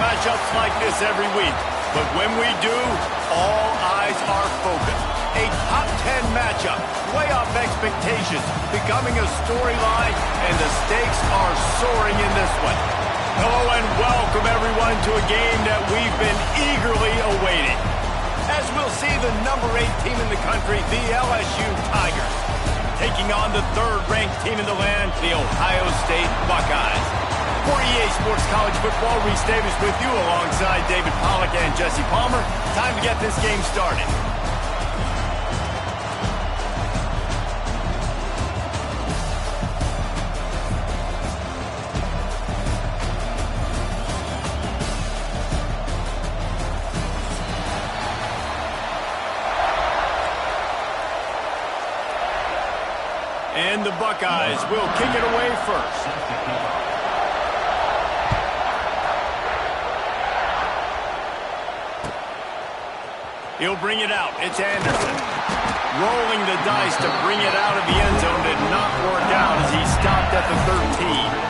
matchups like this every week, but when we do, all eyes are focused. A top 10 matchup, playoff expectations, becoming a storyline, and the stakes are soaring in this one. Hello and welcome everyone to a game that we've been eagerly awaiting. As we'll see the number 8 team in the country, the LSU Tigers, taking on the third-ranked team in the land, the Ohio State Buckeyes. For EA Sports College Football, Reese Davis with you alongside David Pollack and Jesse Palmer. Time to get this game started. And the Buckeyes will kick it away first. He'll bring it out. It's Anderson. Rolling the dice to bring it out of the end zone did not work out as he stopped at the 13.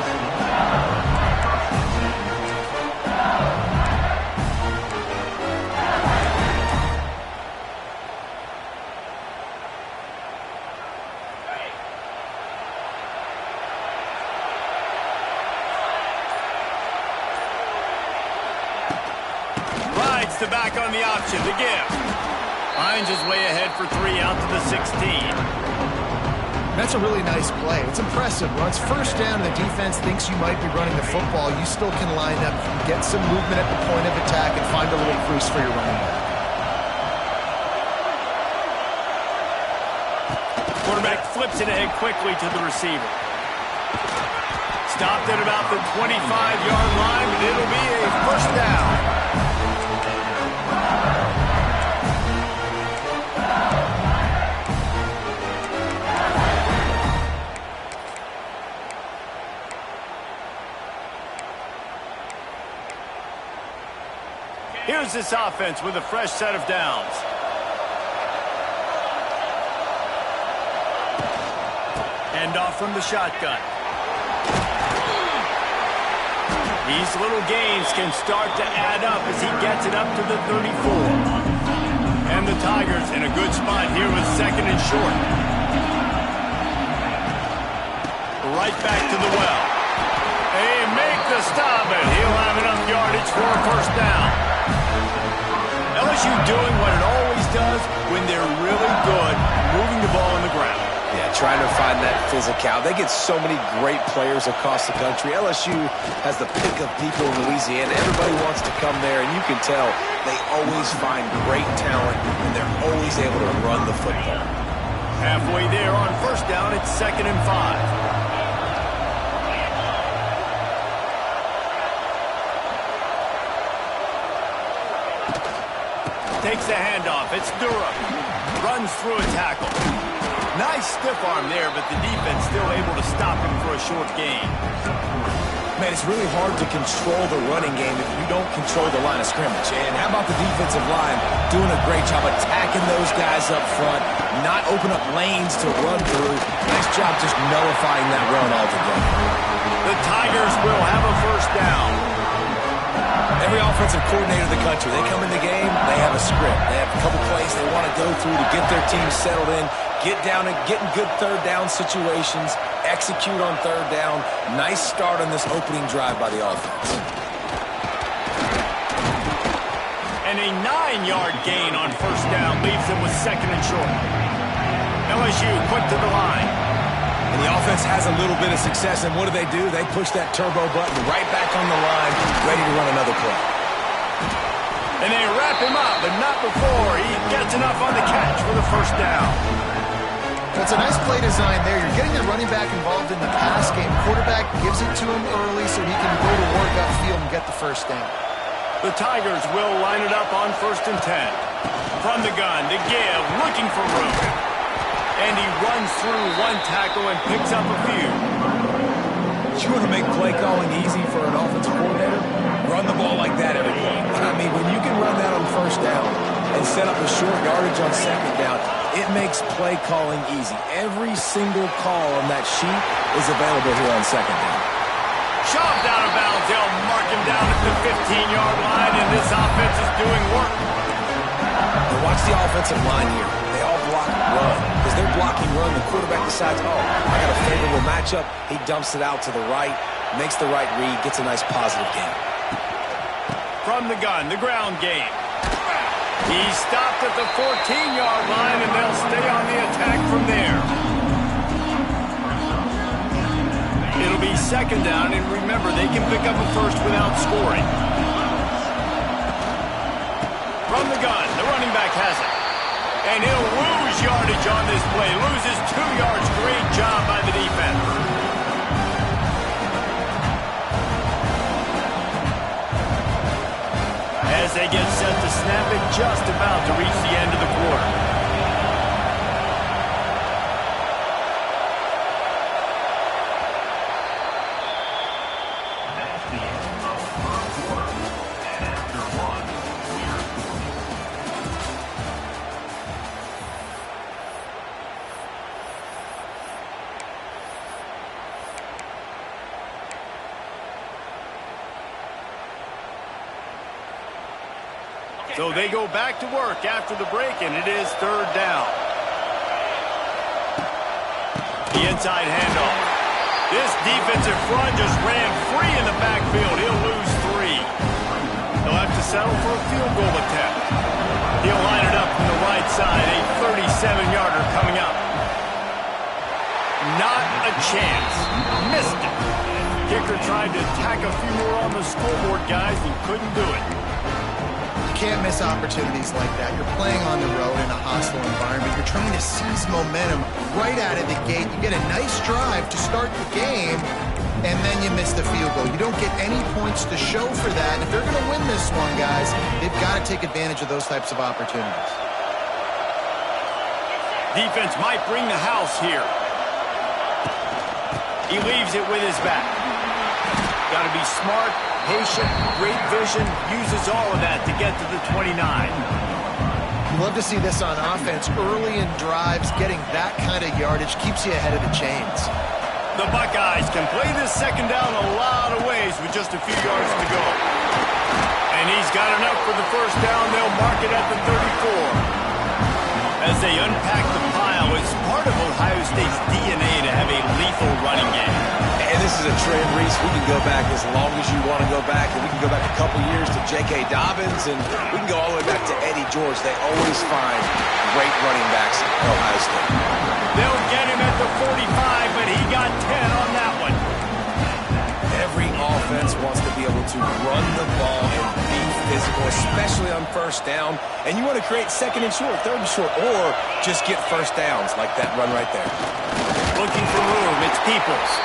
To back on the option to give. Finds his way ahead for 3 out to the 16. That's a really nice play. It's impressive. Once first down, the defense thinks you might be running the football. You still can line up, get some movement at the point of attack, and find a little crease for your running back. Quarterback flips it ahead quickly to the receiver. Stopped at about the 25-yard line, but it'll be a first down. Here's this offense with a fresh set of downs. Hand off from the shotgun. These little gains can start to add up as he gets it up to the 34. And the Tigers in a good spot here with 2nd and short. Right back to the well. They make the stop, and he'll have enough yardage for a first down. LSU doing what it always does when they're really good, moving the ball on the ground. Yeah, trying to find that physical. They get so many great players across the country. LSU has the pick of people in Louisiana. Everybody wants to come there, and you can tell they always find great talent, and they're always able to run the football. Halfway there on first down, it's 2nd and 5. Takes the handoff. It's Durham. Runs through a tackle. Nice stiff arm there, but the defense still able to stop him for a short gain. Man, it's really hard to control the running game if you don't control the line of scrimmage. And how about the defensive line doing a great job attacking those guys up front, not open up lanes to run through. Nice job just nullifying that run altogether. The Tigers will have a first down. Every offensive coordinator in the country, they come in the game, they have a script. They have a couple plays they want to go through to get their team settled in, get down and get in good third down situations, execute on third down. Nice start on this opening drive by the offense. And a 9-yard gain on first down leaves them with 2nd and short. LSU quick to the line. And the offense has a little bit of success, and what do? They push that turbo button right back on the line, ready to run another play. And they wrap him up, but not before he gets enough on the catch for the first down. That's a nice play design there. You're getting the running back involved in the pass game. Quarterback gives it to him early so he can go to work upfield and get the first down. The Tigers will line it up on 1st and 10. From the gun to give, looking for room. And he runs through one tackle and picks up a few. You want to make play calling easy for an offensive coordinator? Run the ball like that every play. I mean, when you can run that on first down and set up a short yardage on second down, it makes play calling easy. Every single call on that sheet is available here on second down. Shoved out of bounds. They'll mark him down at the 15-yard line, and this offense is doing work. Now watch the offensive line here. They all block run. Because they're blocking run, the quarterback decides, oh, I got a favorable matchup. He dumps it out to the right, makes the right read, gets a nice positive gain. From the gun, the ground game. He stopped at the 14-yard line, and they'll stay on the attack from there. It'll be second down, and remember, they can pick up a first without scoring. From the gun, the running back has it. And he'll lose yardage on this play. Loses 2 yards. Great job by the defense. As they get set to snap it, just about to reach the end of the quarter. So they go back to work after the break, and it is third down. The inside handoff. This defensive front just ran free in the backfield. He'll lose 3. He'll have to settle for a field goal attempt. He'll line it up from the right side. A 37-yarder coming up. Not a chance. Missed it. Kicker tried to tack a few more on the scoreboard, guys, and couldn't do it. Can't miss opportunities like that. You're playing on the road in a hostile environment. You're trying to seize momentum right out of the gate. You get a nice drive to start the game, and then you miss the field goal. You don't get any points to show for that. And if they're going to win this one, guys, they've got to take advantage of those types of opportunities. Defense might bring the house here. He leaves it with his back. Got to be smart, patient, great vision, uses all of that to get to the 29. You love to see this on offense. Early in drives, getting that kind of yardage keeps you ahead of the chains. The Buckeyes can play this second down a lot of ways with just a few yards to go. And he's got enough for the first down. They'll mark it at the 34. As they unpack the pile, it's part of Ohio State's DNA to have a lethal running game. And this is a trend, Reese. We can go back as long as you want to go back, and we can go back a couple years to J.K. Dobbins, and we can go all the way back to Eddie George. They always find great running backs at Ohio State. They'll get him at the 45, but he got 10 on that one. Every offense wants to be able to run the ball and be physical, especially on first down. And you want to create second and short, third and short, or just get first downs like that run right there. Looking for room, it's Peoples.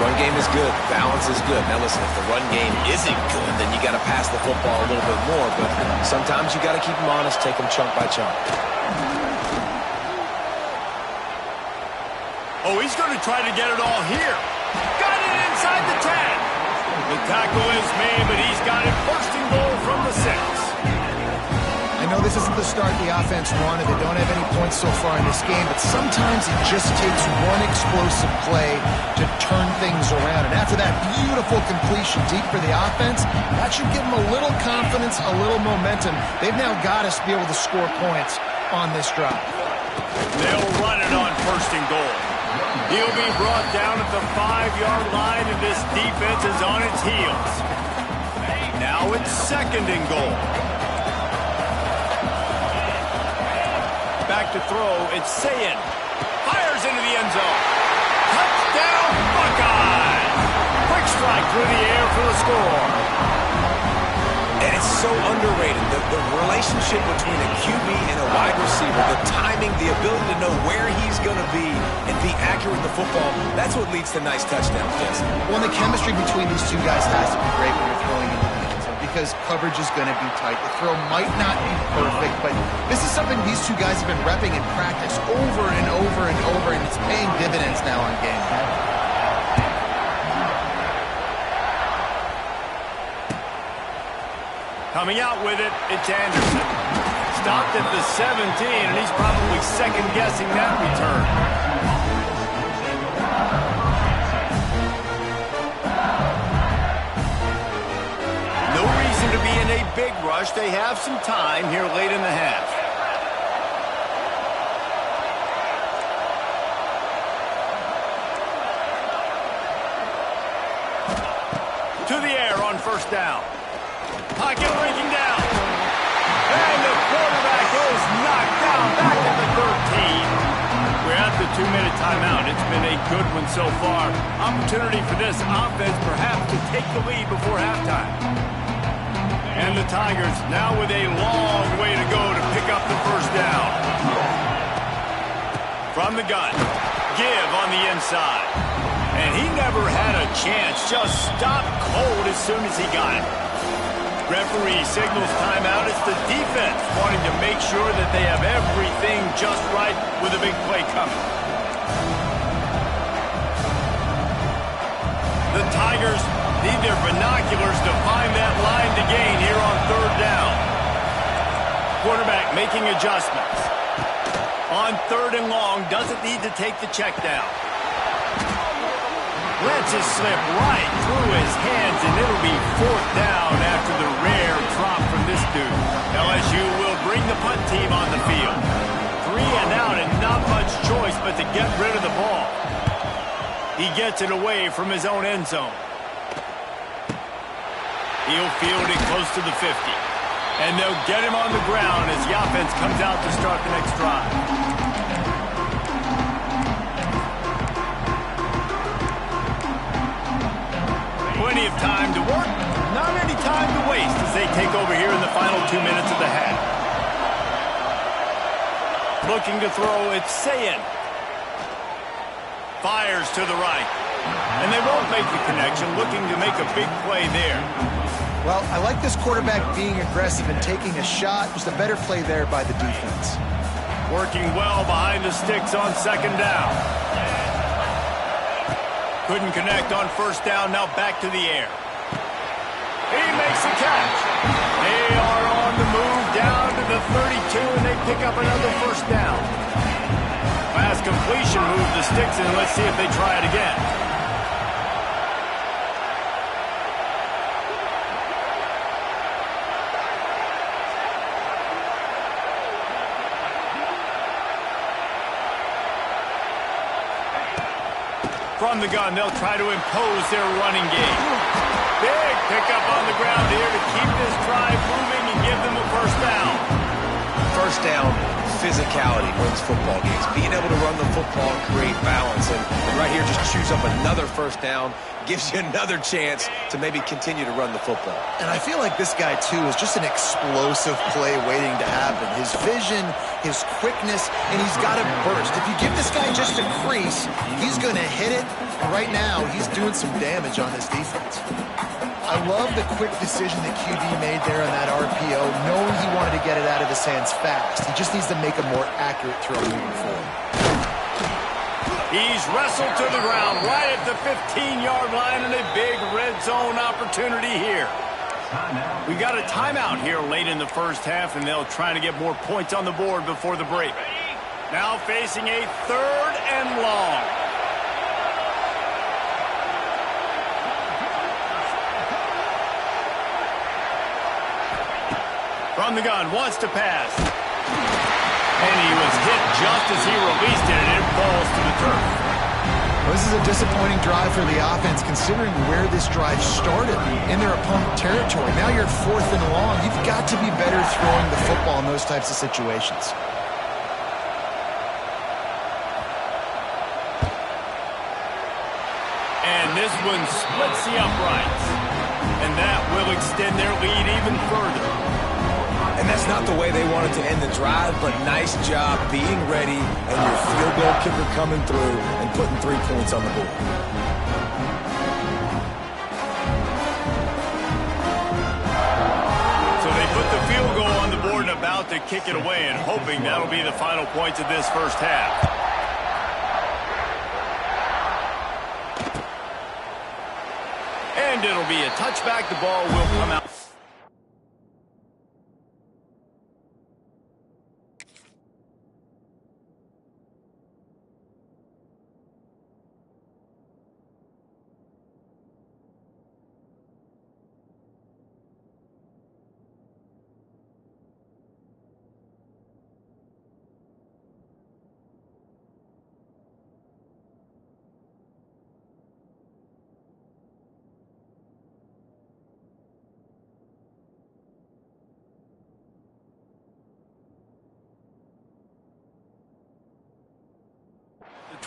Run game is good. Balance is good. Now listen, if the run game isn't good, then you got to pass the football a little bit more. But sometimes you got to keep them honest, take them chunk by chunk. Oh, he's going to try to get it all here. Got it inside the 10. The tackle is made, but he's got it first and goal from the 6. I know this isn't the start the offense wanted. They don't have any points so far in this game, but sometimes it just takes one explosive play to turn things around. And after that beautiful completion deep for the offense, that should give them a little confidence, a little momentum. They've now got to be able to score points on this drive. They'll run it on first and goal. He'll be brought down at the 5-yard line, and this defense is on its heels. Now it's second and goal. Back to throw, it's Sayin. Fires into the end zone. Touchdown, Buckeyes! Quick strike through the air for the score. And it's so underrated. The relationship between a QB and a wide receiver, the timing, the ability to know where he's going to be and be accurate with the football, that's what leads to nice touchdowns, Jesse. Well, the chemistry between these two guys has to be great when you're throwing into the end zone because coverage is going to be tight. The throw might not be perfect, but this is something these two guys have been repping in practice over and over and over, and it's paying dividends now on game day. Coming out with it, it's Anderson. Stopped at the 17, and he's probably second-guessing that return. a big rush. They have some time here late in the half. To the air on first down. Pocket breaking down. And the quarterback is knocked down back at the 13. We're at the 2-minute timeout. It's been a good one so far. Opportunity for this offense perhaps to take the lead before halftime. And the Tigers now with a long way to go to pick up the first down. From the gun. Give on the inside. And he never had a chance. Just stopped cold as soon as he got it. Referee signals timeout. It's the defense wanting to make sure that they have everything just right with a big play coming. The Tigers need their binoculars to find that line to gain here on third down. Quarterback making adjustments. On third and long, doesn't need to take the check down. Lets it slip right through his hands, and it'll be fourth down after the rare drop from this dude. LSU will bring the punt team on the field. 3 and out and not much choice but to get rid of the ball. He gets it away from his own end zone. He'll field it close to the 50. And they'll get him on the ground as the offense comes out to start the next drive. Plenty of time to work, not any time to waste as they take over here in the final 2 minutes of the half. Looking to throw, it's Sayin. Fires to the right. And they won't make the connection, looking to make a big play there. Well, I like this quarterback being aggressive and taking a shot. Just a better play there by the defense. Working well behind the sticks on second down. Couldn't connect on first down, now back to the air. He makes the catch. They are on the move down to the 32, and they pick up another first down. Last completion moved the sticks in. Let's see if they try it again. From the gun, they'll try to impose their running game. Big pickup on the ground here to keep this drive moving and give them a first down. First down, physicality wins football games. Being able to run the football, create balance, and right here just chews up another first down, gives you another chance to maybe continue to run the football. And I feel like this guy, too, is just an explosive play waiting to happen. His vision, his quickness, and he's got to burst. If you give this guy just a crease, he's going to hit it. And right now, he's doing some damage on this defense. I love the quick decision that QB made there on that RPO, knowing he wanted to get it out of his hands fast. He just needs to make a more accurate throw moving forward. He's wrestled to the ground right at the 15-yard line, and a big red zone opportunity here. We got a timeout here late in the first half, and they'll try to get more points on the board before the break. Now facing a third and long. From the gun, wants to pass. And he was hit just as he released it, and it falls to the turf. Well, this is a disappointing drive for the offense, considering where this drive started in their opponent territory. Now you're at fourth and long. You've got to be better throwing the football in those types of situations. And this one splits the uprights. And that will extend their lead even further. And that's not the way they wanted to end the drive, but nice job being ready and your field goal kicker coming through and putting 3 points on the board. So they put the field goal on the board and about to kick it away, and hoping that'll be the final points of this first half. And it'll be a touchback. The ball will come out.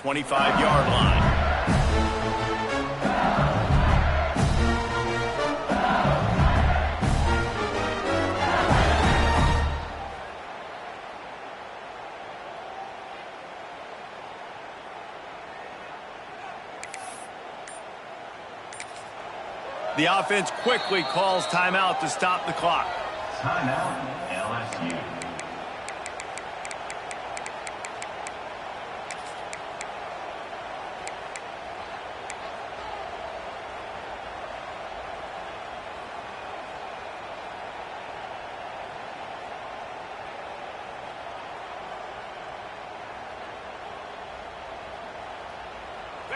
25-yard line. The offense quickly calls timeout to stop the clock. Timeout, LSU.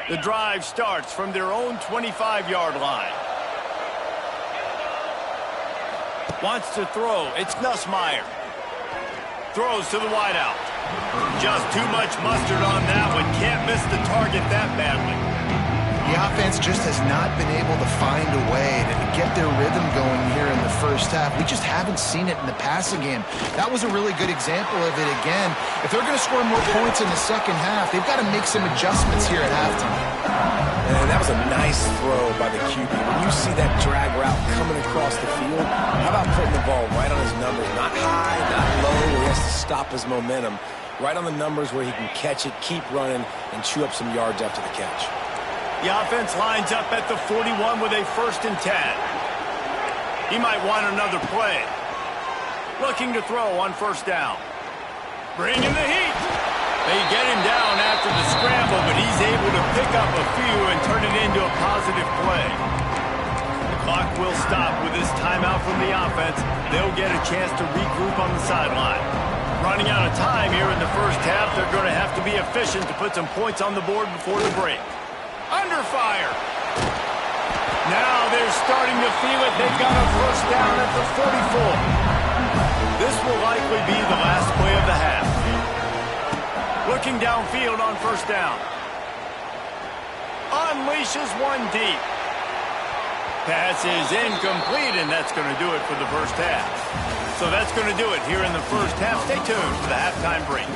The drive starts from their own 25-yard line. Wants to throw. It's Nussmeier. Throws to the wideout. Just too much mustard on that one. Can't miss the target that badly. The offense just has not been able to find a way to get their rhythm going here in the first half. We just haven't seen it in the passing game. That was a really good example of it again. If they're going to score more points in the second half, they've got to make some adjustments here at halftime. And that was a nice throw by the QB. When you see that drag route coming across the field, how about putting the ball right on his numbers? Not high, not low, where he has to stop his momentum. Right on the numbers where he can catch it, keep running, and chew up some yards after the catch. The offense lines up at the 41 with a 1st and 10. He might want another play. Looking to throw on 1st down. Bringing the heat. They get him down after the scramble, but he's able to pick up a few and turn it into a positive play. The clock will stop with this timeout from the offense. They'll get a chance to regroup on the sideline. Running out of time here in the first half, they're going to have to be efficient to put some points on the board before the break. Under fire. Now they're starting to feel it. They've got a 1st down at the 44. This will likely be the last play of the half. Looking downfield on 1st down. Unleashes one deep. Pass is incomplete, and that's going to do it for the first half. So that's going to do it here in the first half. Stay tuned for the halftime break.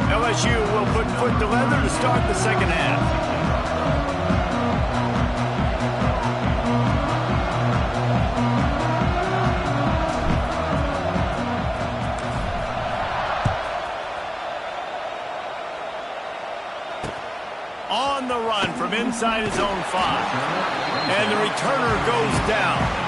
LSU will put foot to leather to start the second half. On the run from inside his own 5. And the returner goes down.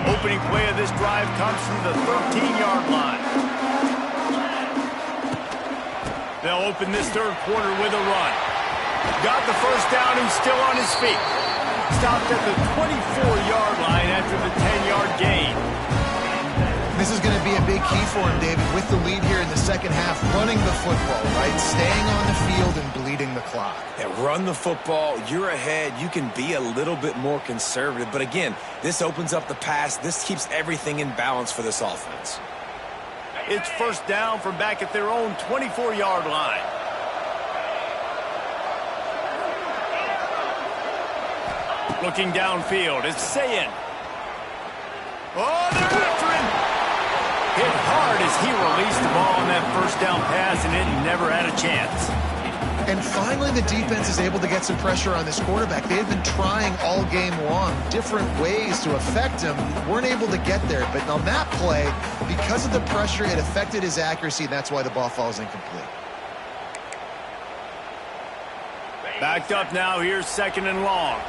Opening play of this drive comes from the 13-yard line. They'll open this 3rd quarter with a run. Got the 1st down and still on his feet. Stopped at the 24-yard line after the 10-yard gain. This is going to be a big key for him, David, with the lead here in the second half, running the football, right? Staying on the field and bleeding the clock. Yeah, run the football. You're ahead. You can be a little bit more conservative. But again, this opens up the pass. This keeps everything in balance for this offense. It's 1st down from back at their own 24-yard line. Looking downfield, it's Sayin. Oh, they're after him. Hit hard as he released the ball on that 1st down pass, and it never had a chance. And finally, the defense is able to get some pressure on this quarterback. They've been trying all game long different ways to affect him. Weren't able to get there. But on that play, because of the pressure, it affected his accuracy, and that's why the ball falls incomplete. Backed up now. Here's 2nd and long.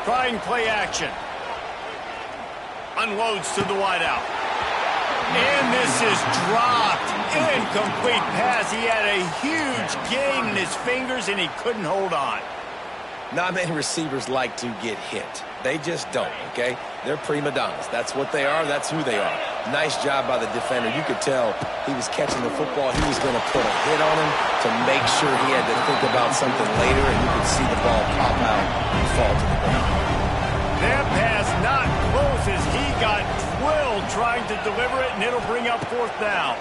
Trying play action. Unloads to the wideout. And this is dropped. Incomplete pass. He had a huge gain in his fingers, and he couldn't hold on. Not many receivers like to get hit. They just don't, okay? They're prima donnas. That's what they are. That's who they are. Nice job by the defender. You could tell he was catching the football. He was going to put a hit on him to make sure he had to think about something later, and you could see the ball pop out and fall to the ground. That pass not close as he got drilled trying to deliver it, and it'll bring up fourth down.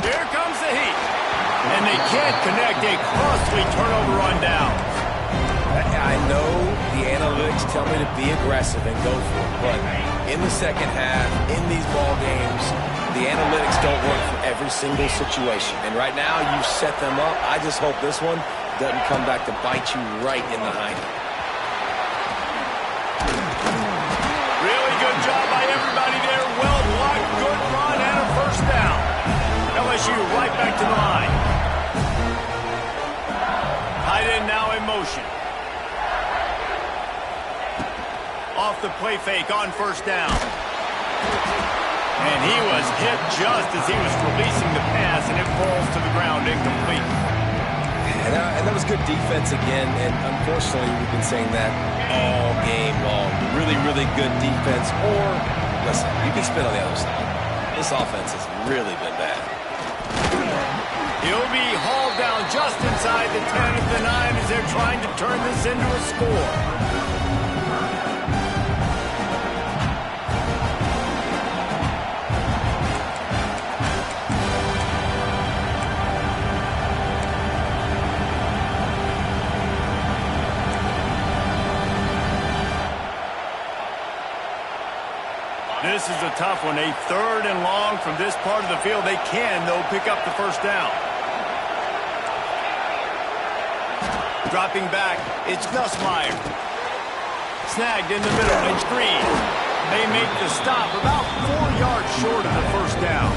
Here comes the heat. And they can't connect a costly turnover on downs. I know the analytics tell me to be aggressive and go for it, but in the second half, in these ball games, the analytics don't work for every single situation. And right now, you've set them up. I just hope this one doesn't come back to bite you right in the hind. Really good job by everybody there. Well blocked, good run, and a first down. LSU right back to the line. Tight end now in motion. Off the play fake on first down. And he was hit just as he was releasing the pass, and it falls to the ground incomplete. And that was good defense again, and unfortunately we've been saying that all game long. Really, really good defense. Or, listen, you can spin on the other side. This offense has really been bad. He'll be hauled down just inside the 10 of the 9 as they're trying to turn this into a score. This is a tough one. A third and long from this part of the field. They can, though, pick up the first down. Dropping back, it's Nussmeier. Snagged in the middle, it's Green. They make the stop about 4 yards short of the first down.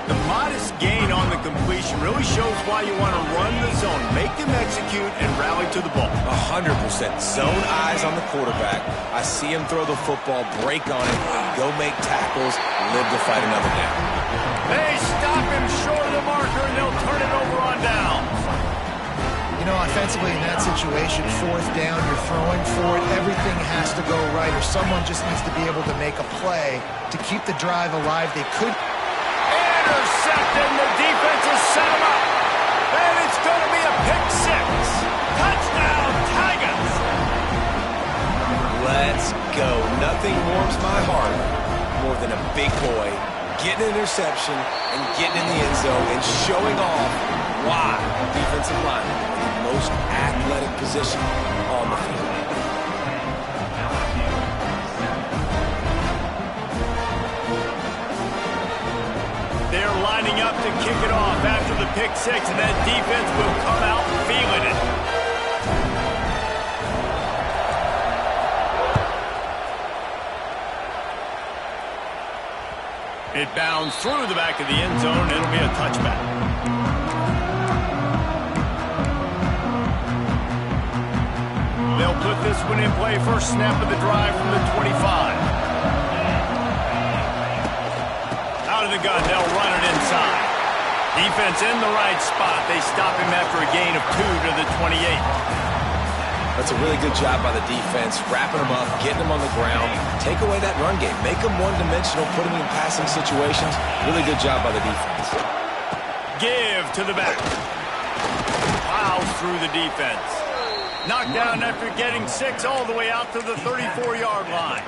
The modest gain on the completion really shows why you want to run the zone. Make them execute and rally to the ball. 100%. Zone eyes on the quarterback. I see him throw the football, break on it, go make tackles, live to fight another down. They stop him short of the marker, and they'll turn it over on downs. You know, offensively in that situation, fourth down, you're throwing for it. Everything has to go right, or someone just needs to be able to make a play to keep the drive alive. They could. Intercepted, the defense has set him up. And it's going to be a pick six. Touchdown, Tigers. Let's go. Nothing warms my heart more than a big boy getting an interception and getting in the end zone and showing off why defensive linemen are the most athletic position on the field. They're lining up to kick it off after the pick six, and that defense will come out feeling it. It bounds through the back of the end zone. It'll be a touchback. They'll put this one in play. First snap of the drive from the 25. Out of the gun, they'll run it inside. Defense in the right spot. They stop him after a gain of 2 to the 28. That's a really good job by the defense, wrapping them up, getting them on the ground. Take away that run game. Make them one-dimensional, put them in passing situations. Really good job by the defense. Give to the back. Plows through the defense. Knocked down after getting 6 all the way out to the 34-yard line.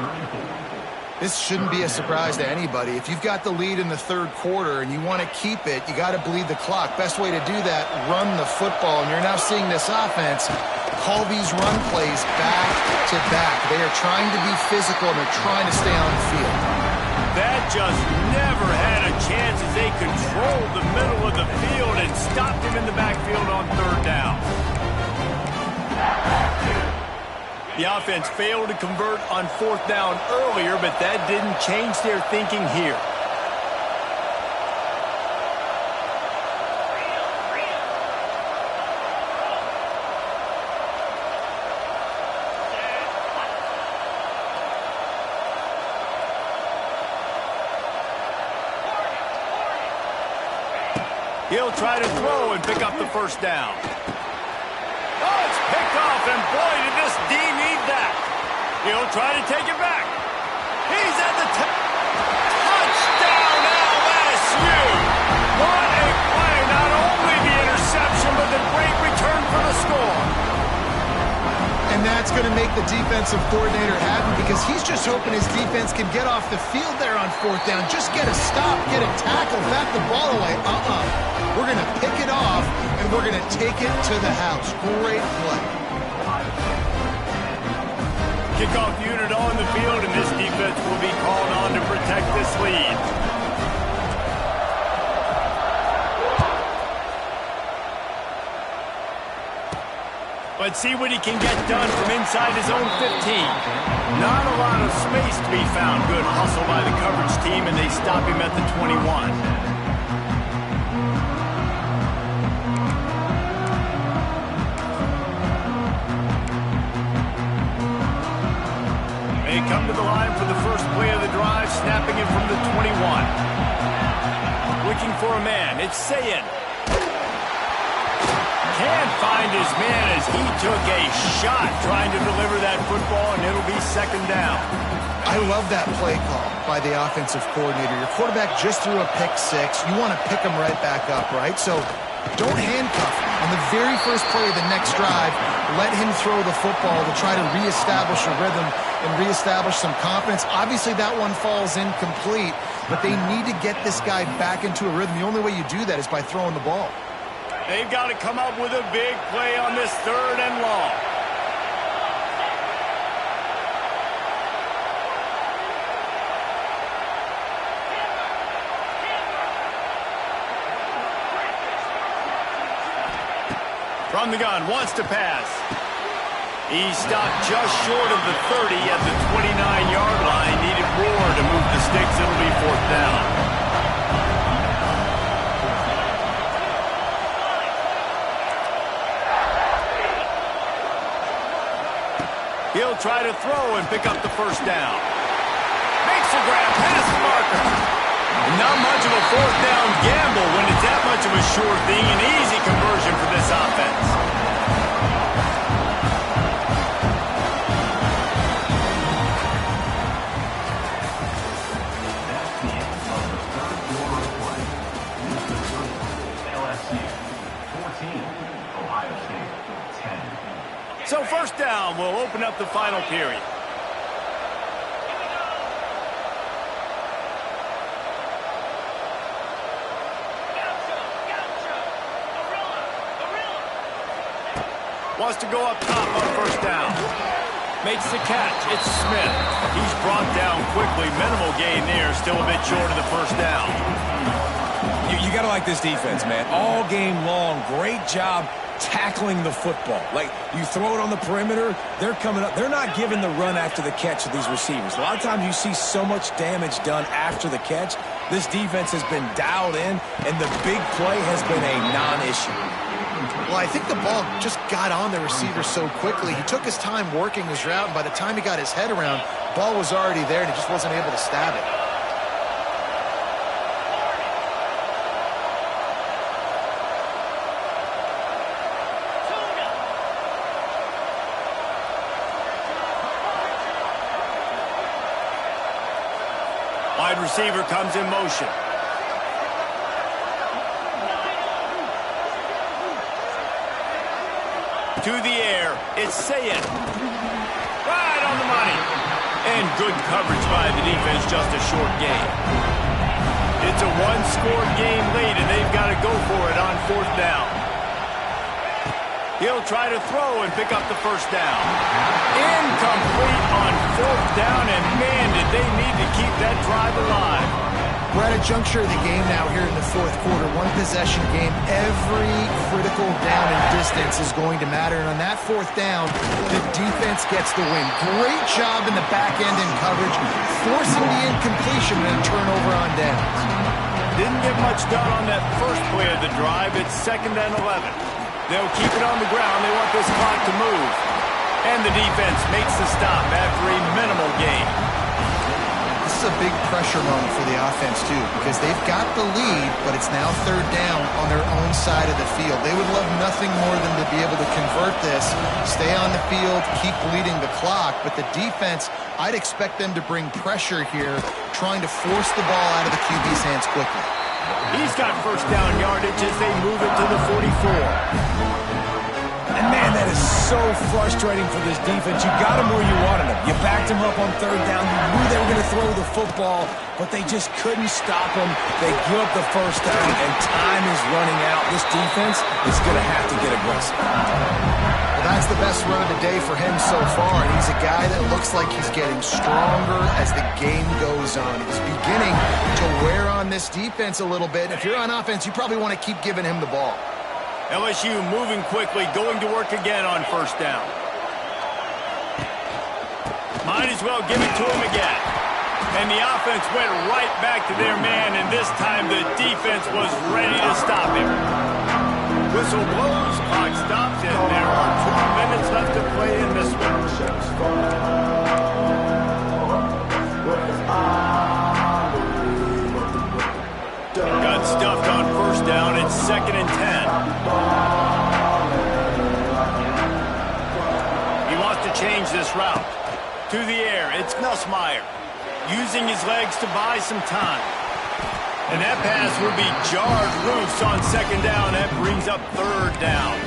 This shouldn't be a surprise to anybody. If you've got the lead in the third quarter and you want to keep it, you got to bleed the clock. Best way to do that, run the football. And you're now seeing this offense call these run plays back to back. They are trying to be physical, and they're trying to stay on the field. That just never had a chance as they controlled the middle of the field and stopped him in the backfield on third down. The offense failed to convert on fourth down earlier, but that didn't change their thinking here. He'll try to throw and pick up the first down. Oh, it's picked off off, and boy, did this D need that. He'll try to take it back. He's at the touchdown, LSU! What a play! Not only the interception, but the great return for the score. And that's going to make the defensive coordinator happy because he's just hoping his defense can get off the field there on fourth down. Just get a stop, get a tackle, back the ball away. We're going to pick it off, and we're going to take it to the house. Great play. Kickoff unit on the field, and this defense will be called on to protect this lead. Let's see what he can get done from inside his own 15. Not a lot of space to be found. Good hustle by the coverage team, and they stop him at the 21. They come to the line for the first play of the drive, snapping it from the 21. Looking for a man. It's Sayin. Can't find his man as he took a shot trying to deliver that football, and it'll be second down. I love that play call by the offensive coordinator. Your quarterback just threw a pick six. You want to pick him right back up, right? So don't handcuff him. On the very first play of the next drive, let him throw the football to try to reestablish a rhythm and reestablish some confidence. Obviously, that one falls incomplete, but they need to get this guy back into a rhythm. The only way you do that is by throwing the ball. They've got to come up with a big play on this third and long. From the gun, wants to pass. He stopped just short of the 30 at the 29-yard line. Needed more to move the sticks. It'll be fourth down. He'll try to throw and pick up the first down. Makes a grab past the marker. Not much of a fourth down gamble when it's that much of a sure thing. An easy conversion for this offense. That's the end of the third quarter play. LSU 14, Ohio State 10. So first down will open up the final period. Wants to go up top on first down. Makes the catch. It's Smith. He's brought down quickly. Minimal gain there. Still a bit short of the first down. You got to like this defense, man. All game long, great job tackling the football. Like, you throw it on the perimeter, they're coming up. They're not giving the run after the catch to these receivers. A lot of times you see so much damage done after the catch. This defense has been dialed in, and the big play has been a non-issue. Well, I think the ball just got on the receiver so quickly. He took his time working his route, and by the time he got his head around, the ball was already there, and he just wasn't able to stab it. Wide receiver comes in motion. To the air, it's Sayin. Right on the money. And good coverage by the defense, just a short game. It's a one-score game lead, and they've got to go for it on fourth down. He'll try to throw and pick up the first down. Incomplete on fourth down, and man, did they need to keep that drive alive. We're at a juncture of the game now here in the fourth quarter. One-possession game. Every critical down and distance is going to matter. And on that fourth down, the defense gets the win. Great job in the back end in coverage, forcing the incompletion and a turnover on downs. Didn't get much done on that first play of the drive. It's 2nd and 11. They'll keep it on the ground. They want this clock to move. And the defense makes the stop after a minimal gain. is a big pressure moment for the offense, too, because they've got the lead, but it's now third down on their own side of the field. They would love nothing more than to be able to convert this, stay on the field, keep bleeding the clock, but the defense, I'd expect them to bring pressure here, trying to force the ball out of the QB's hands quickly. He's got first down yardage as they move it to the 44. And, man, that is so frustrating for this defense. You got him where you wanted him. You backed him up on third down. You knew they were going to throw the football, but they just couldn't stop him. They give up the first down, and time is running out. This defense is going to have to get aggressive. Well, that's the best run of the day for him so far, and he's a guy that looks like he's getting stronger as the game goes on. He's beginning to wear on this defense a little bit. If you're on offense, you probably want to keep giving him the ball. LSU moving quickly, going to work again on first down. Might as well give it to him again. And the offense went right back to their man, and this time the defense was ready to stop him. Whistle blows, clock stops, and there are 2 minutes left to play in this one. Got stuffed on first down. It's 2nd and 10. He wants to change this route. To the air, it's Nussmeier. Using his legs to buy some time. And that pass will be jarred loose on 2nd down. That brings up 3rd down.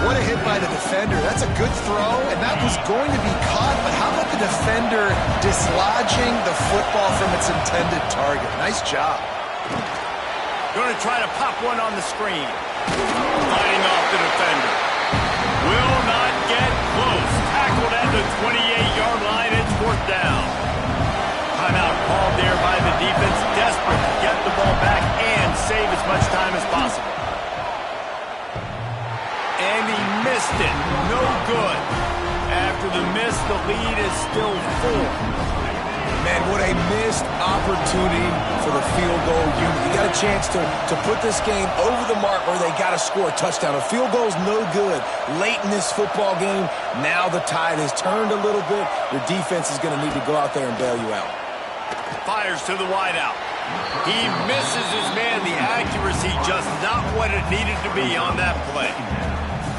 What a hit by the defender. That's a good throw, and that was going to be caught, but how about the defender dislodging the football from its intended target? Nice job. Going to try to pop one on the screen. Fighting off the defender. Will not get close. Tackled at the 28-yard line. It's 4th down. Timeout called there by the defense. Desperate to get the ball back and save as much time as possible. And he missed it. No good. After the miss, the lead is still 4. Man, what a missed opportunity for the field goal unit. You got a chance to put this game over the mark where they got to score a touchdown. A field goal is no good late in this football game. Now the tide has turned a little bit. Your defense is going to need to go out there and bail you out. Fires to the wideout. He misses his man. The accuracy just not what it needed to be on that play.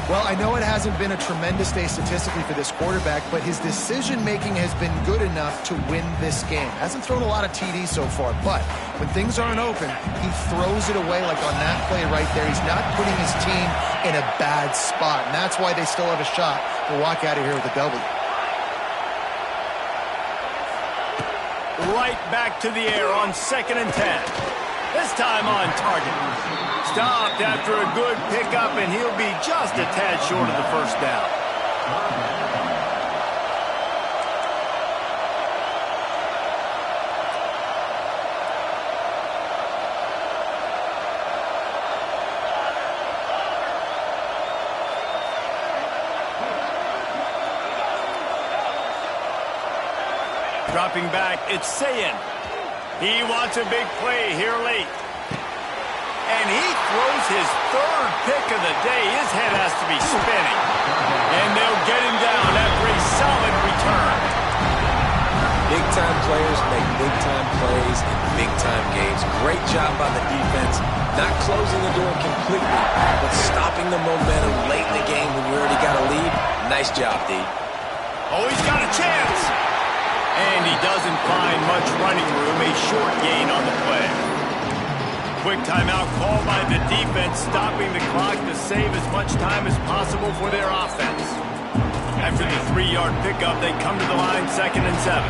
Well, I know it hasn't been a tremendous day statistically for this quarterback, but his decision-making has been good enough to win this game. Hasn't thrown a lot of TDs so far, but when things aren't open, he throws it away like on that play right there. He's not putting his team in a bad spot, and that's why they still have a shot to walk out of here with a W. Right back to the air on 2nd and 10. This time on target. Stopped after a good pickup, and he'll be just a tad short of the first down. Dropping back, it's Sayin. He wants a big play here late. And he throws his 3rd pick of the day. His head has to be spinning. And they'll get him down after a solid return. Big-time players make big-time plays in big-time games. Great job by the defense. Not closing the door completely, but stopping the momentum late in the game when you already got a lead. Nice job, D. Oh, he's got a chance. And he doesn't find much running room. A short gain on the play. Quick timeout called by the defense, stopping the clock to save as much time as possible for their offense. After the 3-yard pickup, they come to the line 2nd and 7.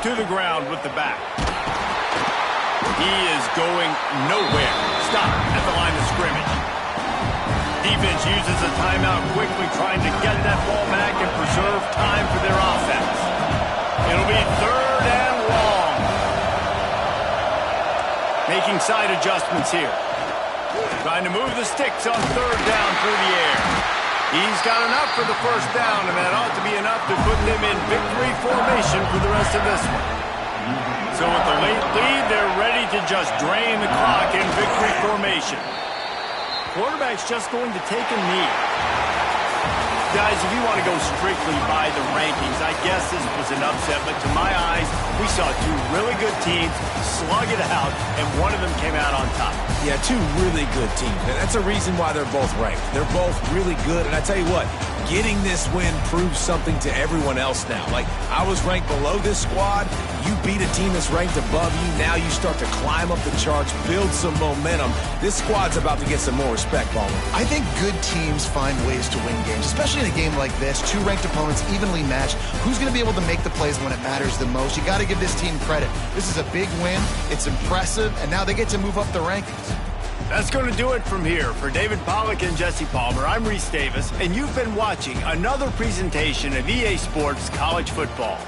To the ground with the back. He is going nowhere. Stop at the line of scrimmage. Defense uses a timeout quickly, trying to get that ball back and preserve time for their offense. It'll be 3rd and long. Making side adjustments here. Trying to move the sticks on 3rd down through the air. He's got enough for the first down, and that ought to be enough to put them in victory formation for the rest of this one. So with the late lead, they're ready to just drain the clock in victory formation. quarterback's just going to take a knee. Guys, if you want to go strictly by the rankings, I guess this was an upset, but to my eyes, we saw two really good teams slug it out, and one of them came out on top. Yeah, two really good teams. And that's a reason why they're both ranked. They're both really good, and I tell you what, getting this win proves something to everyone else now. Like, I was ranked below this squad. You beat a team that's ranked above you. Now you start to climb up the charts, build some momentum. This squad's about to get some more respect, Palmer. I think good teams find ways to win games, especially in a game like this. Two ranked opponents evenly matched. Who's going to be able to make the plays when it matters the most? You got to give this team credit. This is a big win. It's impressive, and now they get to move up the rankings. That's going to do it from here. For David Pollack and Jesse Palmer, I'm Reese Davis, and you've been watching another presentation of EA Sports College Football.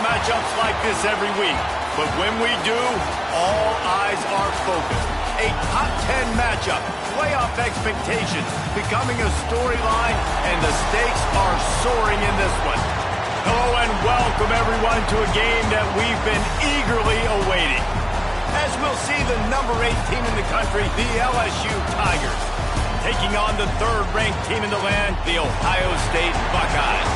Matchups like this every week, but when we do, all eyes are focused. A top 10 matchup, playoff expectations becoming a storyline, and the stakes are soaring in this one. Hello and welcome everyone to a game that we've been eagerly awaiting. As we'll see the number 8 team in the country, the LSU Tigers, taking on the third-ranked team in the land, the Ohio State Buckeyes.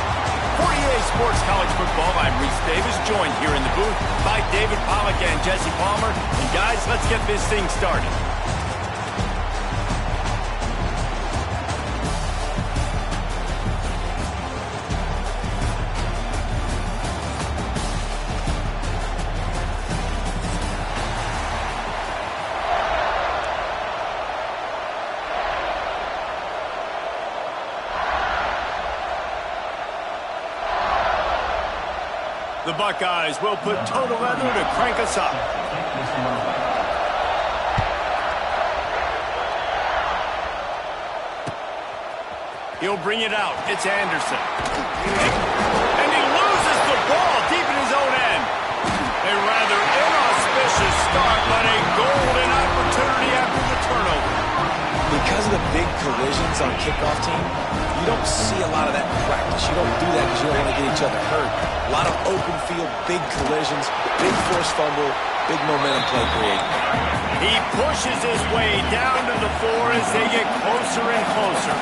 For EA Sports College Football, I'm Reese Davis, joined here in the booth by David Pollack and Jesse Palmer. And guys, let's get this thing started. The Buckeyes will put total leather to crank us up. He'll bring it out. It's Anderson. And he loses the ball deep in his own end. A rather inauspicious start, but a golden opportunity after the turnover. Because Because of the big collisions on kickoff team, you don't see a lot of that in practice. You don't do that because you don't want to get each other hurt. A lot of open field, big collisions, big forced fumble, big momentum play created. He pushes his way down to the floor as they get closer and closer.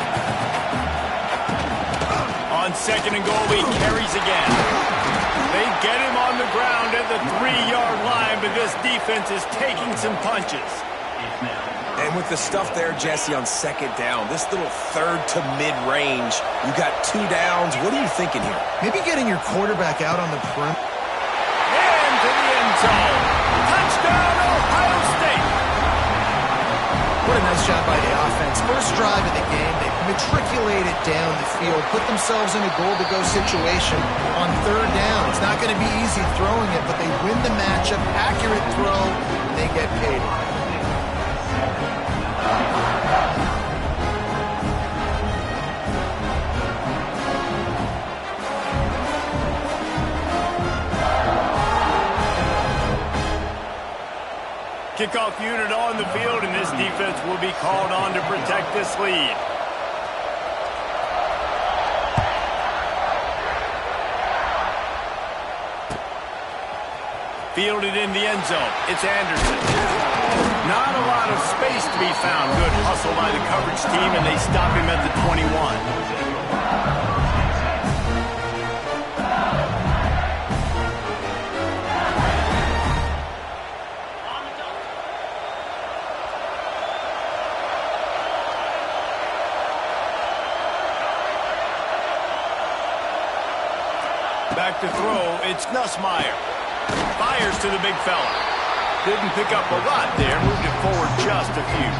On second and goal, he carries again. They get him on the ground at the 3-yard line, but this defense is taking some punches. And with the stuff there, Jesse, on second down, this little third to mid-range, you got 2 downs. What are you thinking here? Maybe getting your quarterback out on the perimeter. Into the end zone. Touchdown, Ohio State. What a nice job by the offense. First drive of the game, they matriculated down the field, put themselves in a goal-to-go situation on third down. It's not going to be easy throwing it, but they win the matchup. Accurate throw, and they get paid. Kickoff unit on the field, and this defense will be called on to protect this lead. Fielded in the end zone. It's Anderson. Not a lot of space to be found. Good hustle by the coverage team, and they stop him at the 21. Back to throw, it's Nussmeier. Fires to the big fella. Didn't pick up a lot there, moved it forward just a few.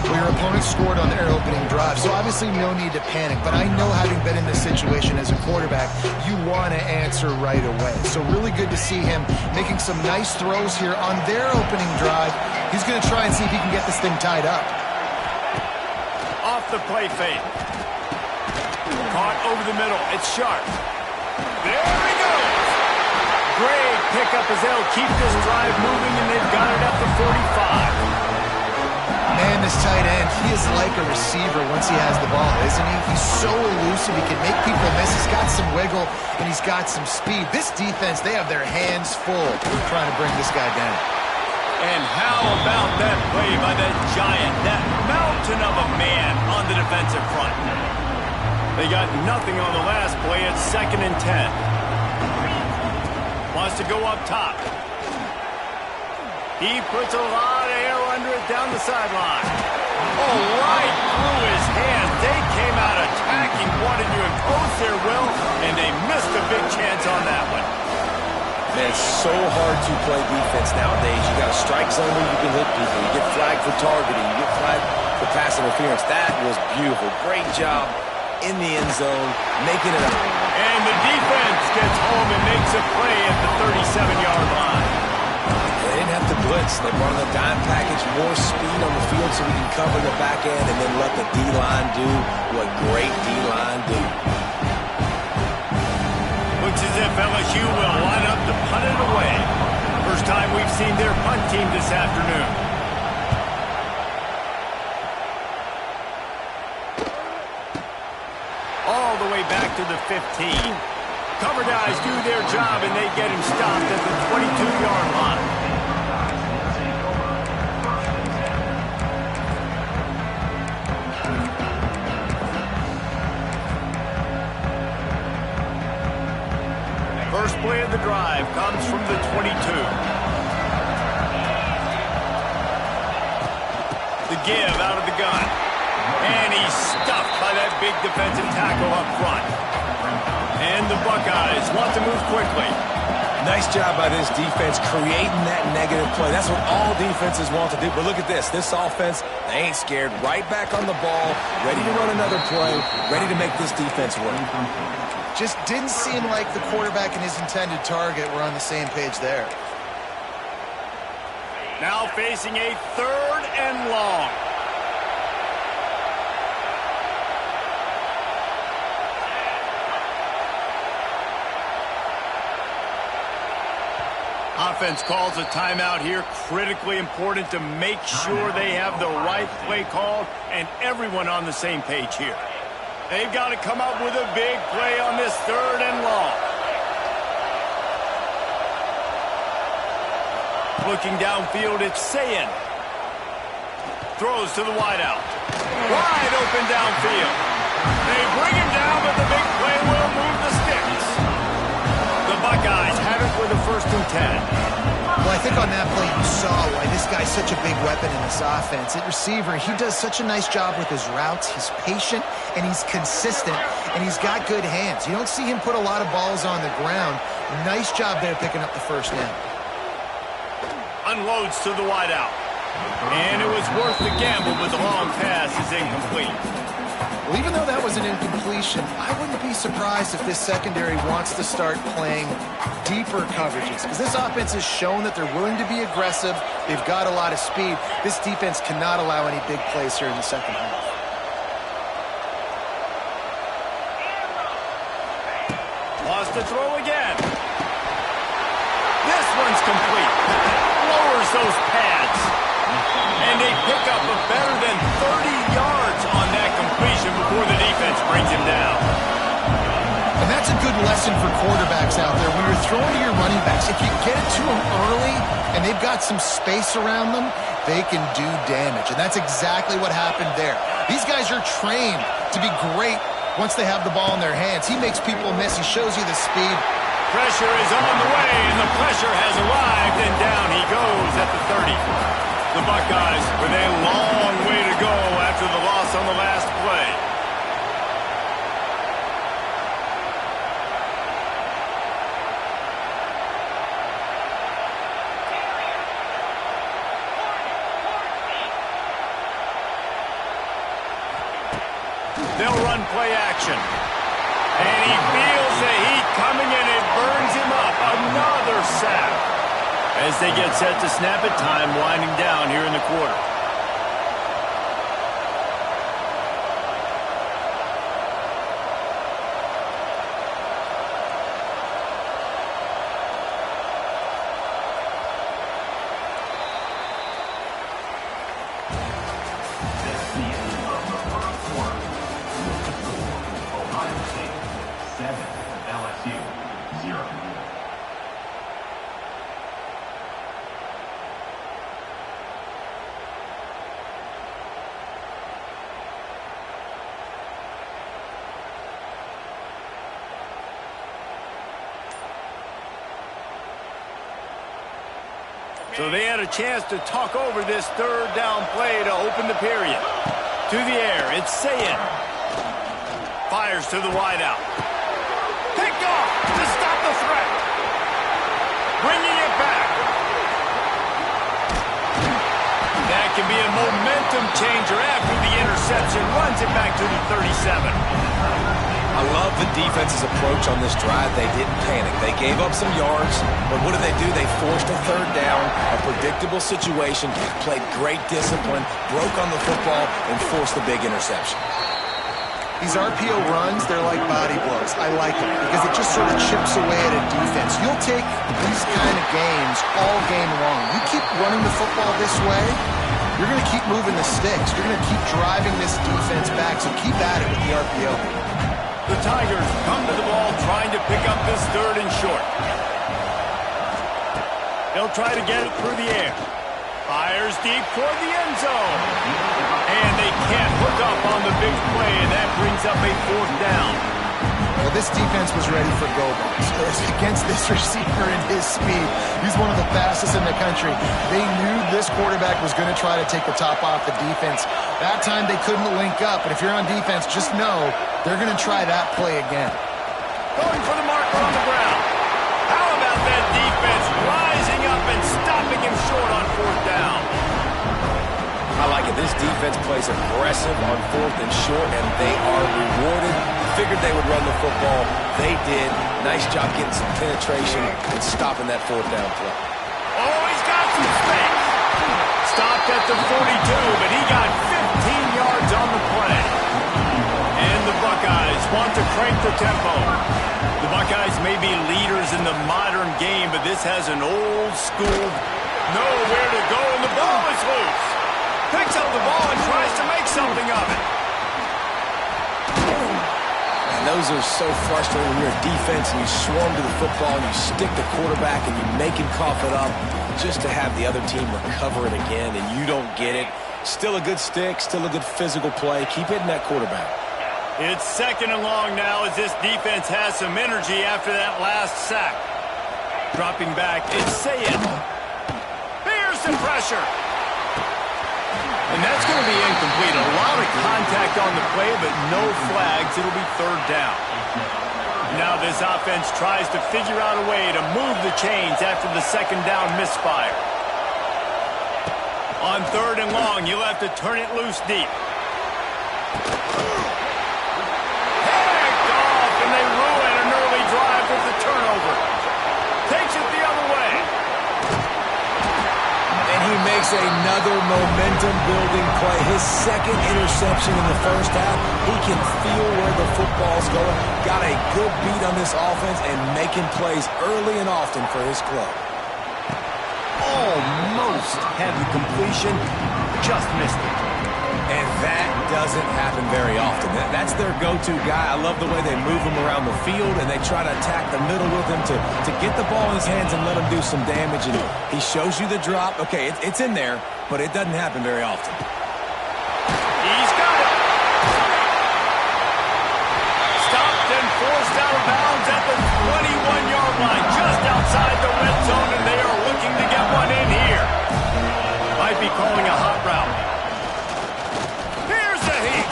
Well, your opponent scored on their opening drive, so obviously no need to panic. But I know, having been in this situation as a quarterback, you want to answer right away. So really good to see him making some nice throws here on their opening drive. He's going to try and see if he can get this thing tied up. Off the play fake. Caught over the middle, it's Sharp. There he goes! Great pickup as they'll keep this drive moving, and they've got it at the 45. Man, this tight end, he is like a receiver once he has the ball, isn't he? He's so elusive, he can make people miss. He's got some wiggle, and he's got some speed. This defense, they have their hands full trying to bring this guy down. And how about that play by that giant, that mountain of a man on the defensive front? They got nothing on the last play. It's 2nd and 10. Wants to go up top. He puts a lot of air under it down the sideline. Oh, right through his hands. They came out attacking, wanted to impose their will, and they missed a big chance on that one. Man, it's so hard to play defense nowadays. You got a strike zone where you can hit people. You get flagged for targeting. You get flagged for pass interference. That was beautiful. Great job in the end zone, making it up. And the defense gets home and makes a play at the 37-yard line. They didn't have to blitz. They brought in the dime package, more speed on the field so we can cover the back end and then let the D-line do what great D-line do. Looks as if LSU will line up to punt it away. First time we've seen their punt team this afternoon. All the way back to the 15. Cover guys do their job, and they get him stopped at the 22-yard line. First play of the drive comes from the 22. The give out of the gun. And he's stuffed by that big defensive tackle up front. And the Buckeyes want to move quickly. Nice job by this defense creating that negative play. That's what all defenses want to do. But look at this. This offense, they ain't scared. Right back on the ball, ready to run another play, ready to make this defense work. Just didn't seem like the quarterback and his intended target were on the same page there. Now facing a 3rd and long. offense calls a timeout here. Critically important to make sure they have the right play called and everyone on the same page here. They've got to come up with a big play on this 3rd and long. Looking downfield, it's Sayin. Throws to the wideout. Wide open downfield. They bring him down, but the big play will move the sticks. The Buckeyes have it with a 1st and 10. Well, I think on that play you saw why this guy's such a big weapon in this offense. At receiver, he does such a nice job with his routes. He's patient, and he's consistent, and he's got good hands. You don't see him put a lot of balls on the ground. Nice job there picking up the 1st down. Unloads to the wideout. And it was worth the gamble, but the long pass is incomplete. Well, even though that was an incompletion, I wouldn't be surprised if this secondary wants to start playing deeper coverages, because this offense has shown that they're willing to be aggressive. They've got a lot of speed. This defense cannot allow any big plays here in the second half. Lost to throw again. This one's complete. Lowers those pads. And they pick up a better than 30 yards on that completion before the defense brings him down. And that's a good lesson for quarterbacks out there. When you're throwing to your running backs, if you get it to them early and they've got some space around them, they can do damage. And that's exactly what happened there. These guys are trained to be great once they have the ball in their hands. He makes people miss. He shows you the speed. Pressure is on the way, and the pressure has arrived, and down he goes at the 30. The Buckeyes with a long way to go after the loss on the last play. They'll run play action. And he feels the heat coming and it burns him up. Another sack. As they get set to snap it, time winding down here in the quarter. That's the end of the 1st quarter. Ohio State 7, LSU 0. So they had a chance to talk over this 3rd down play to open the period. To the air, it's Sayin. Fires to the wideout. Picked off to stop the threat. Bringing it back. That can be a momentum changer after the interception. Runs it back to the 37. I love the defense's approach on this drive. They didn't panic. They gave up some yards, but what did they do? They forced a 3rd down, a predictable situation, played great discipline, broke on the football, and forced the big interception. These RPO runs, they're like body blows. I like them because it just sort of chips away at a defense. You'll take these kind of games all game long. You keep running the football this way, you're going to keep moving the sticks. You're going to keep driving this defense back, so keep at it with the RPO. The Tigers come to the ball trying to pick up this 3rd and short. They'll try to get it through the air. Fires deep toward the end zone. And they can't hook up on the big play, and that brings up a 4th down. Well, this defense was ready for go balls. Against this receiver and his speed, he's one of the fastest in the country. They knew this quarterback was going to try to take the top off the defense. That time they couldn't link up, but if you're on defense, just know they're going to try that play again. Going for the marker on the ground. How about that defense rising up and stopping him short on 4th down? I like it. This defense plays aggressive on 4th and short, and they are rewarded. Figured they would run the football. They did. Nice job getting some penetration and stopping that 4th down play. Oh, he's got some space. Stopped at the 42, but he got 15 yards on the play. And the Buckeyes want to crank the tempo. The Buckeyes guys may be leaders in the modern game, but this has an old school nowhere to go, and the ball is loose. Picks up the ball and tries to make something of it. And those are so frustrating when you're a defense and you swarm to the football and you stick the quarterback and you make him cough it up just to have the other team recover it again, and you don't get it. Still a good stick, still a good physical play. Keep hitting that quarterback. It's 2nd and long now as this defense has some energy after that last sack. Dropping back, it's Sayed. Here's the pressure. And that's going to be incomplete. A lot of contact on the play, but no flags. It'll be 3rd down. Now this offense tries to figure out a way to move the chains after the 2nd down misfire. On 3rd and long, you'll have to turn it loose deep. Picked off, and they ruin an early drive with the turnover. Takes it the other way. And he makes another momentum-building play. His 2nd interception in the first half. He can feel where the football's going. Got a good beat on this offense and making plays early and often for his club. Almost had the completion, just missed it. And that doesn't happen very often. That's their go-to guy. I love the way they move him around the field, and they try to attack the middle with him to get the ball in his hands and let him do some damage. And he shows you the drop. Okay, it's in there, but it doesn't happen very often. He's got it. Stopped and forced out of bounds at the 21-yard line, just outside the red zone, and they are looking to get one in here. Might be calling a hot route. Here's the heat.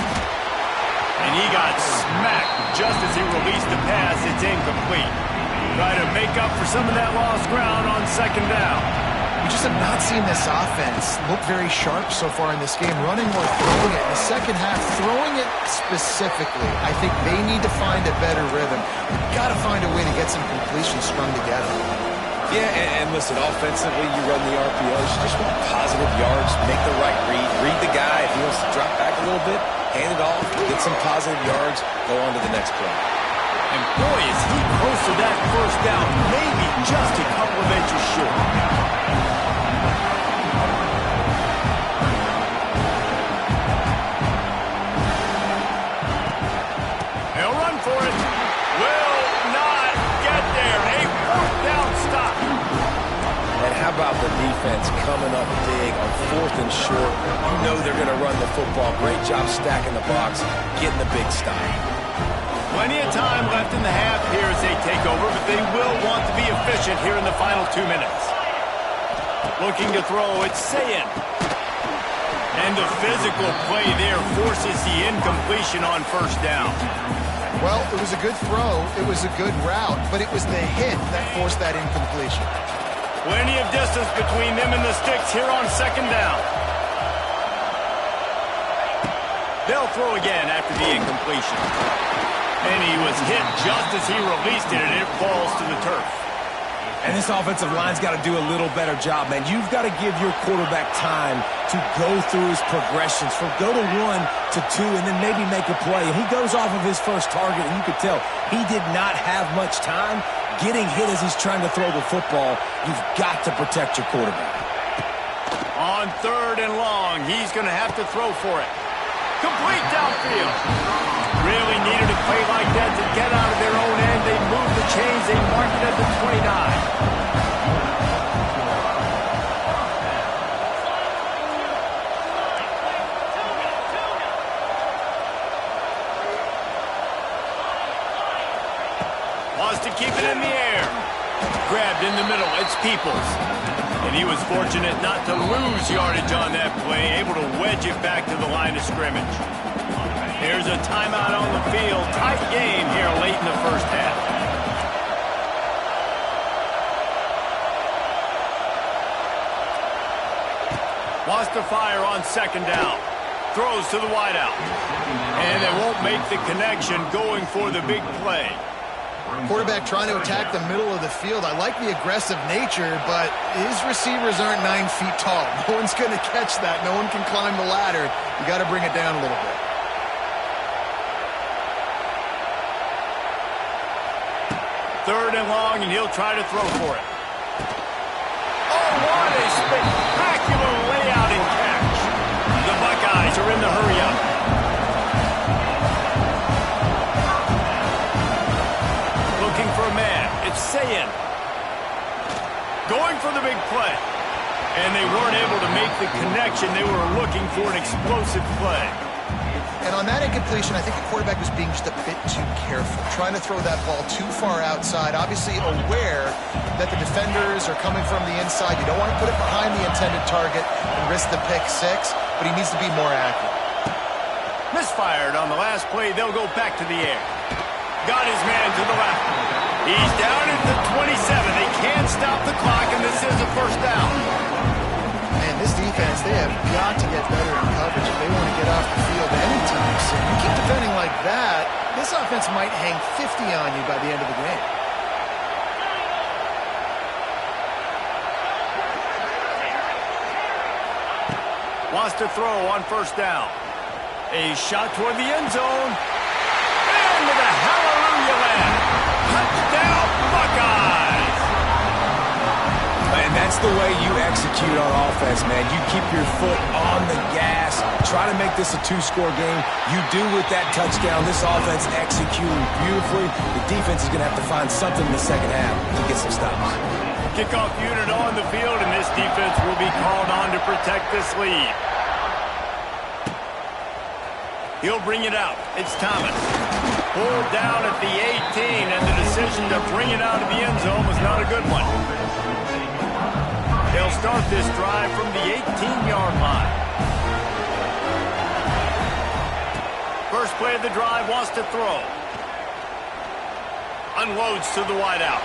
And he got smacked just as he released the pass. It's incomplete. Try to make up for some of that lost ground on 2nd down. We just have not seen this offense look very sharp so far in this game, running or throwing it. In the second half, throwing it specifically, I think they need to find a better rhythm. You've got to find a way to get some completions strung together. Yeah, and listen, offensively, you run the RPOs. You just want positive yards, make the right read the guy. If he wants to drop back a little bit, hand it off, get some positive yards, go on to the next play. And boy, is he close to that 1st down, maybe just a couple of inches short. He'll run for it. Will not get there. A 4th down stop. And how about the defense coming up big on 4th and short? You know they're going to run the football. Great job stacking the box, getting the big stop. Plenty of time left in the half here as they take over, but they will want to be efficient here in the final 2 minutes. Looking to throw, it's Sayed. And the physical play there forces the incompletion on 1st down. Well, it was a good throw, it was a good route, but it was the hit that forced that incompletion. Plenty of distance between them and the sticks here on 2nd down. They'll throw again after the incompletion. And he was hit just as he released it, and it falls to the turf. And this offensive line's got to do a little better job, man. You've got to give your quarterback time to go through his progressions from go to 1 to 2 and then maybe make a play. And he goes off of his first target, and you could tell he did not have much time getting hit as he's trying to throw the football. You've got to protect your quarterback. On 3rd and long, he's going to have to throw for it. Complete downfield. Really needed a play like that to get out of their own end. They moved the chains. They marked it at the 29. Wants to keep it in the air. Grabbed in the middle. It's Peoples. And he was fortunate not to lose yardage on that play, able to wedge it back to the line of scrimmage. Here's a timeout on the field. Tight game here late in the first half. Wants to fire on 2nd down. Throws to the wideout. And they won't make the connection going for the big play. Quarterback trying to attack the middle of the field. I like the aggressive nature, but his receivers aren't 9 feet tall. No one's going to catch that. No one can climb the ladder. You got to bring it down a little bit. 3rd and long, and he'll try to throw for it. Oh, what a spectacular layout and catch. The Buckeyes are in the hurry-up. Looking for a man. It's Sayin. Going for the big play. And they weren't able to make the connection. They were looking for an explosive play. And on that incompletion, I think the quarterback was being just a bit too careful, trying to throw that ball too far outside, obviously aware that the defenders are coming from the inside. You don't want to put it behind the intended target and risk the pick six, but he needs to be more accurate. Misfired on the last play. They'll go back to the air. Got his man to the left. He's down at the 27. They can't stop the clock, and this is a 1st down. Man, this defense, they have got to get better in coverage if they want to get off the field anytime soon. You keep defending like that, this offense might hang 50 on you by the end of the game. Wants to throw on 1st down. A shot toward the end zone. And with a hallelujah land. Touchdown, Buckeyes! And that's the way you execute on offense, man. You keep your foot on the gas. Try to make this a 2-score game. You do with that touchdown. This offense executing beautifully. The defense is going to have to find something in the 2nd half to get some stops. Kickoff unit on the field, and this defense will be called on to protect this lead. He'll bring it out. It's Thomas. Pulled down at the 18, and the decision to bring it out of the end zone was not a good one. They'll start this drive from the 18-yard line. First play of the drive, wants to throw. Unloads to the wideout.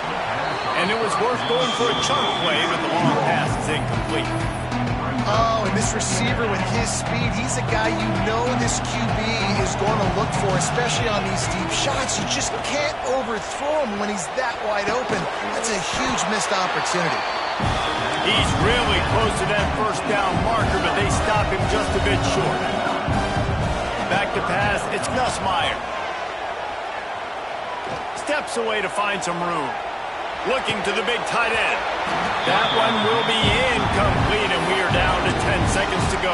And it was worth going for a chunk play, but the long pass is incomplete. Oh, and this receiver with his speed, he's a guy you know this QB is going to look for, especially on these deep shots. You just can't overthrow him when he's that wide open. That's a huge missed opportunity. He's really close to that 1st down marker, but they stop him just a bit short. Back to pass, it's Nussmeier. Steps away to find some room. Looking to the big tight end. That one will be incomplete, and we are down to 10 seconds to go.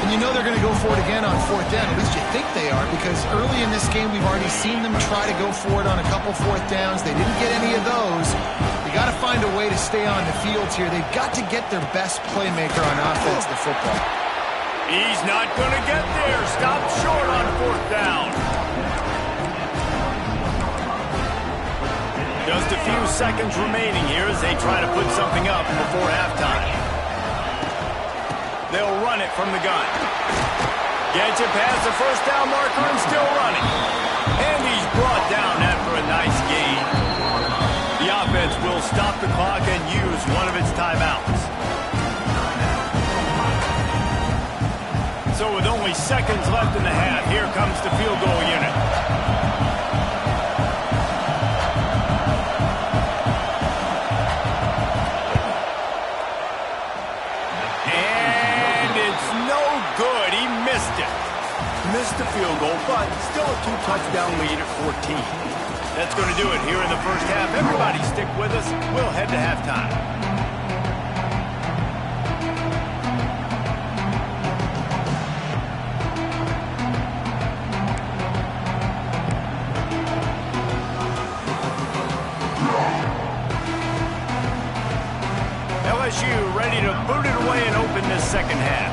And you know they're going to go for it again on 4th down. At least you think they are, because early in this game we've already seen them try to go for it on a couple 4th downs. They didn't get any of those. You got to find a way to stay on the field here. They've got to get their best playmaker on offense, the football. He's not going to get there. Stop short on 4th down. Just a few seconds remaining here as they try to put something up before halftime. They'll run it from the gun. Gets it past the 1st down marker and still running. And he's brought down after a nice gain. The offense will stop the clock and use one of its timeouts. So with only seconds left in the half, here comes the field goal unit. Good, he missed it. Missed the field goal, but still a 2-touchdown lead at 14. That's going to do it here in the 1st half. Everybody stick with us. We'll head to halftime. LSU ready to boot it away and open this 2nd half.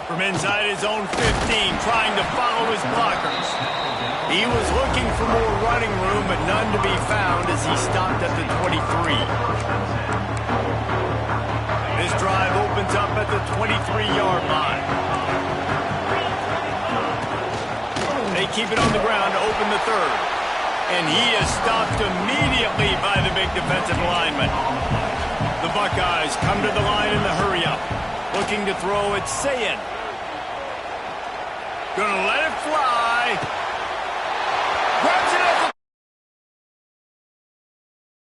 From inside his own 15, trying to follow his blockers. He was looking for more running room, but none to be found as he stopped at the 23. This drive opens up at the 23-yard line. They keep it on the ground to open the 3rd. And he is stopped immediately by the big defensive lineman. The Buckeyes come to the line in the hurry-up. Looking to throw, it's Sayin. Gonna let it fly.